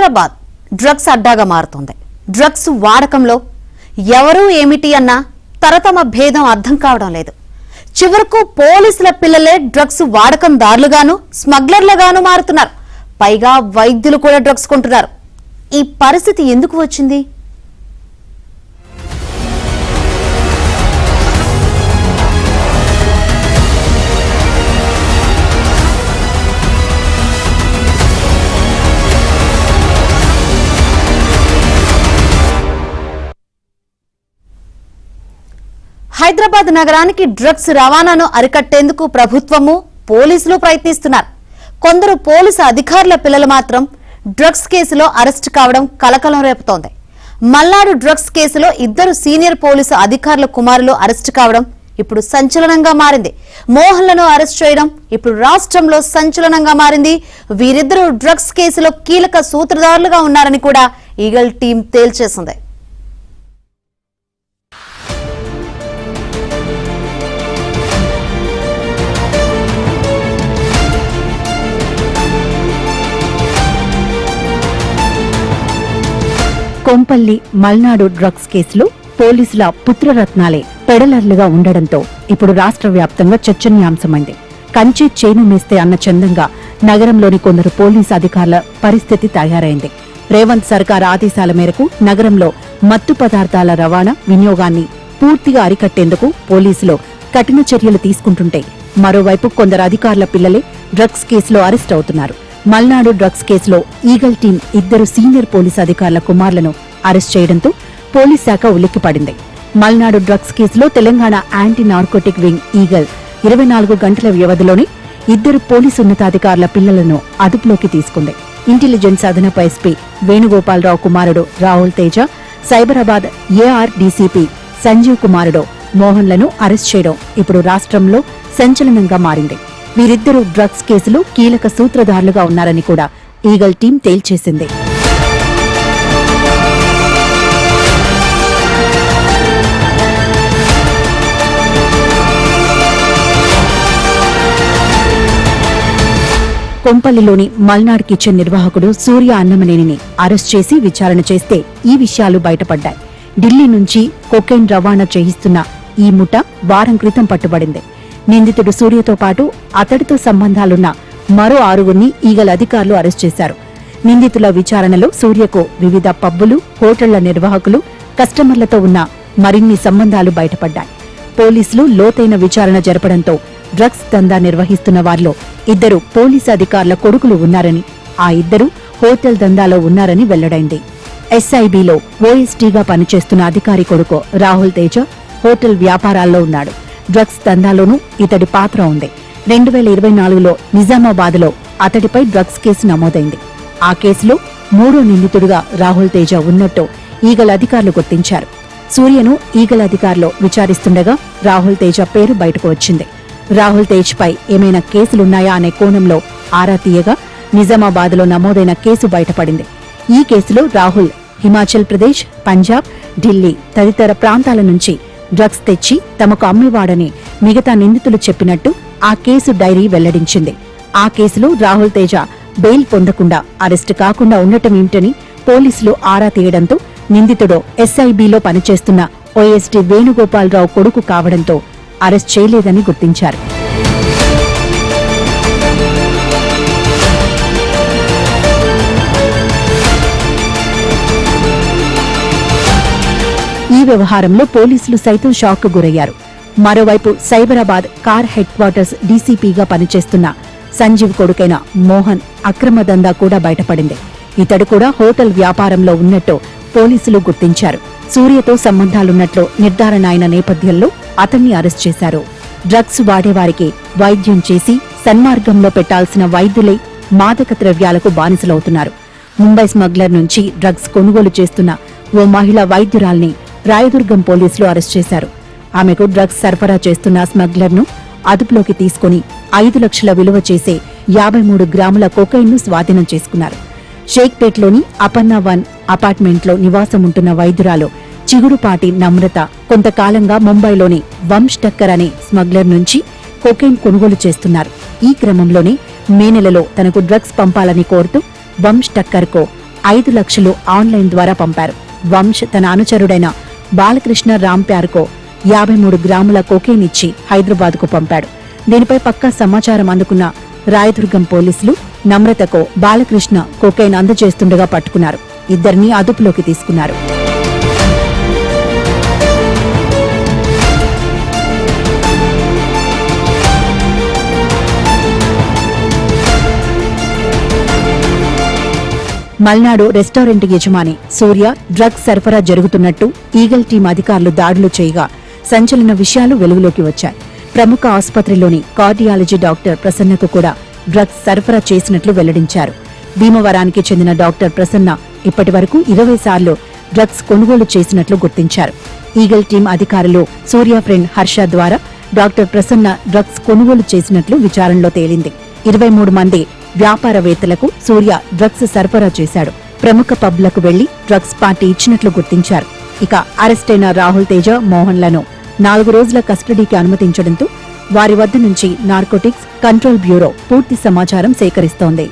Hyderabad drugs అడ్డాగా మారుతోంది. Drugs వాడకంలో ఎవరు ఏమిటి అన్న తరతమ భేదం అర్థం కావడం లేదు. చివరకు పోలీసుల పిల్లలే డ్రగ్స్ వాడకందారులుగాను స్మగ్లర్లుగాను మారుతున్నారు. పైగా వైద్యులు కూడా డ్రగ్స్ కొంటున్నారు. ఈ పరిస్థితి ఎందుకు వచ్చింది? హైదరాబాద్ నగరానికి డ్రగ్స్ రవాణాను అరికట్టేందుకు ప్రభుత్వము పోలీసులు ప్రయత్నిస్తున్నారు. కొందరు పోలీసు అధికారుల పిల్లలు మాత్రం డ్రగ్స్ కేసులో అరెస్టు కావడం కలకలం రేపుతోంది. మల్నాడు డ్రగ్స్ కేసులో 2 సీనియర్ పోలీసు అధికారుల కుమారులు అరెస్టు కావడం ఇప్పుడు సంచలనంగా మారింది. మోహన్లను అరెస్ట్ చేయడం ఇప్పుడు రాష్ట్రంలో సంచలనంగా మారింది. వీరిద్దరూ డ్రగ్స్ కేసులో కీలక సూత్రధారులుగా ఉన్నారని కూడా ఈగల్ టీం తేల్చేసింది. కొంపల్లి మల్నాడు డ్రగ్స్ కేసులో పోలీసుల పుత్రరత్నాలే పెడలర్లుగా ఉండడంతో ఇప్పుడు రాష్ట్ర వ్యాప్తంగా చర్చనీయాంశమైంది. కంచి చేను మేస్తే అన్న చందంగా నగరంలోని కొందరు పోలీసు అధికారుల పరిస్థితి తయారైంది. రేవంత్ సర్కార్ ఆదేశాల మేరకు నగరంలో మత్తు పదార్థాల రవాణా వినియోగాన్ని పూర్తిగా అరికట్టేందుకు పోలీసులు కఠిన చర్యలు తీసుకుంటుంటే మరోవైపు కొందరు అధికారుల పిల్లలే డ్రగ్స్ కేసులో అరెస్ట్ అవుతున్నారు. మల్నాడు డ్రగ్స్ కేసులో ఈగల్ టీం 2 సీనియర్ పోలీసు అధికారుల కుమారులను అరెస్ట్ చేయడంతో పోలీస్ శాఖ ఉలిక్కిపడింది. మల్నాడు డ్రగ్స్ కేసులో Telangana anti narcotic wing eagle 24 గంటల వ్యవధిలోనే 2 పోలీసు ఉన్నతాధికారుల పిల్లలను అదుపులోకి తీసుకుంది. ఇంటెలిజెన్స్ అదనపు ఎస్పీ వేణుగోపాలరావు కుమారుడు రాహుల్ తేజ, సైబరాబాద్ ఏఆర్ డీసీపీ సంజీవ్ కుమారుడు మోహన్లను అరెస్ట్ చేయడం ఇప్పుడు రాష్ట్రంలో సంచలనంగా మారింది. వీరిద్దరూ డ్రగ్స్ కేసులో కీలక సూత్రధారులుగా ఉన్నారని కూడా ఈగల్ టీం తేల్చేసింది. కొంపల్లిలోని మల్నాడ్ కిచెన్ నిర్వాహకుడు సూర్య అన్నమనేనిని అరెస్ట్ చేసి విచారణ చేస్తే ఈ విషయాలు బయటపడ్డాయి. ఢిల్లీ నుంచి కొకైన్ రవాణా చేయిస్తున్న ఈ ముఠా వారం క్రితం పట్టుబడింది. నిందితుడు సూర్యతో పాటు అతడితో సంబంధాలున్న మరో 6గురిని ఈగల్ అధికారులు అరెస్ట్ చేశారు. నిందితుల విచారణలో సూర్యకు వివిధ పబ్బులు, హోటళ్ల నిర్వాహకులు, కస్టమర్లతో ఉన్న మరిన్ని సంబంధాలు బయటపడ్డాయి. పోలీసులు లోతైన విచారణ జరపడంతో డ్రగ్స్ దందా నిర్వహిస్తున్న వారిలో 2 పోలీసు అధికారుల కొడుకులు ఉన్నారని, ఆ 2 హోటల్ దందాలో ఉన్నారని వెల్లడైంది. ఎస్ఐబిలో ఓఎస్టీగా పనిచేస్తున్న అధికారి కొడుకు రాహుల్ తేజ హోటల్ వ్యాపారాల్లో ఉన్నాడు. డ్రగ్స్ దందాలోనూ ఇతడి పాత్ర ఉంది. 2024లో నిజామాబాద్లో అతడిపై డ్రగ్స్ కేసు నమోదైంది. ఆ కేసులో 3వ నిందితుడిగా రాహుల్ తేజ ఉన్నట్టు ఈగల్ అధికారులు గుర్తించారు. సూర్యను ఈగల్ అధికారులు విచారిస్తుండగా రాహుల్ తేజ పేరు బయటకు వచ్చింది. రాహుల్ తేజ్ పై ఏమైనా కేసులున్నాయా అనే కోణంలో ఆరా తీయగా నిజామాబాద్లో నమోదైన కేసు బయటపడింది. ఈ కేసులో రాహుల్ హిమాచల్ ప్రదేశ్, పంజాబ్, ఢిల్లీ తదితర ప్రాంతాల నుంచి డ్రగ్స్ తెచ్చి తమకు అమ్మేవాడని మిగతా నిందితులు చెప్పినట్టు ఆ కేసు డైరీ వెల్లడించింది. ఆ కేసులో రాహుల్ తేజ బెయిల్ పొందకుండా అరెస్టు కాకుండా ఉండటమేమిటని పోలీసులు ఆరా తీయడంతో నిందితుడు ఎస్ఐబిలో పనిచేస్తున్న ఓఎస్టీ వేణుగోపాలరావు కొడుకు కావడంతో అరెస్ట్ చేయలేదని గుర్తించారు. ఈ వ్యవహారంలో పోలీసులు సైతం షాక్ గురయ్యారు. మరోవైపు సైబరాబాద్ కార్ హెడ్ క్వార్టర్స్ డీసీపీగా పనిచేస్తున్న సంజీవ్ కొడుకైన మోహన్ అక్రమ దందా కూడా బయటపడింది. ఇతడు కూడా హోటల్ వ్యాపారంలో ఉన్నట్టు పోలీసులు గుర్తించారు. సూర్యతో సంబంధాలున్నట్లు నిర్ధారణ అయిన నేపథ్యంలో అతన్ని అరెస్ట్ చేశారు. డ్రగ్స్ వాడేవారికి వైద్యం చేసి సన్మార్గంలో పెట్టాల్సిన వైద్యులే మాదక ద్రవ్యాలకు బానిసలవుతున్నారు. ముంబై స్మగ్లర్ నుంచి డ్రగ్స్ కొనుగోలు చేస్తున్న ఓ మహిళా వైద్యురాల్ని రాయదుర్గం పోలీసులు అరెస్ట్ చేశారు. ఆమెకు డ్రగ్స్ సరఫరా చేస్తున్న స్మగ్లర్ను అదుపులోకి తీసుకుని 5 లక్షల విలువ చేసే 53 గ్రాముల కొకైన్ను స్వాధీనం చేసుకున్నారు. షేక్పేట్లోని అపర్ణ 1 అపార్ట్మెంట్లో నివాసం ఉంటున్న వైద్యురాలు చిగురుపాటి నమ్రత కొంతకాలంగా ముంబైలోని వంశ్ టక్కర్ అనే స్మగ్లర్ నుంచి కొకైన్ కొనుగోలు చేస్తున్నారు. ఈ క్రమంలోనే మే నెలలో తనకు డ్రగ్స్ పంపాలని కోరుతూ వంశ్ టక్కర్కు 5 లక్షలు ఆన్లైన్ ద్వారా పంపారు. వంశ్ తన అనుచరుడైన బాలకృష్ణ రాంప్యార్కో 53 గ్రాముల కోకేన్ ఇచ్చి హైదరాబాద్కు పంపాడు. దీనిపై పక్కా సమాచారం అందుకున్న రాయదుర్గం పోలీసులు నమ్రతకు బాలకృష్ణ కోకైన్ అందజేస్తుండగా పట్టుకున్నారు. ఇద్దరిని అదుపులోకి తీసుకున్నారు. మల్నాడు రెస్టారెంట్ యజమాని సూర్య డ్రగ్స్ సరఫరా జరుగుతున్నట్టు ఈగల్ టీం అధికారులు దాడులు చేయగా సంచలన విషయాలు వెలుగులోకి వచ్చాయి. ప్రముఖ ఆసుపత్రిలోని కార్డియాలజీ డాక్టర్ ప్రసన్నకు కూడా డ్రగ్స్ సరఫరా చేసినట్లు వెల్లడించారు. భీమవరానికి చెందిన డాక్టర్ ప్రసన్న ఇప్పటి వరకు 20 సార్లు డ్రగ్స్ కొనుగోలు చేసినట్లు గుర్తించారు. ఈగల్ టీం అధికారులు సూర్య ఫ్రెండ్ హర్ష ద్వారా డాక్టర్ ప్రసన్న డ్రగ్స్ కొనుగోలు చేసినట్లు విచారణలో తేలింది. 23 మంది వ్యాపారవేత్తలకు సూర్య డ్రగ్స్ సరఫరా చేశాడు. ప్రముఖ పబ్లకు వెళ్లి డ్రగ్స్ పార్టీ ఇచ్చినట్లు గుర్తించారు. ఇక అరెస్టైన రాహుల్ తేజ, మోహన్లను 4 రోజుల కస్టడీకి అనుమతించడంతో వారి వద్ద నుంచి నార్కోటిక్స్ కంట్రోల్ బ్యూరో పూర్తి సమాచారం సేకరిస్తోంది.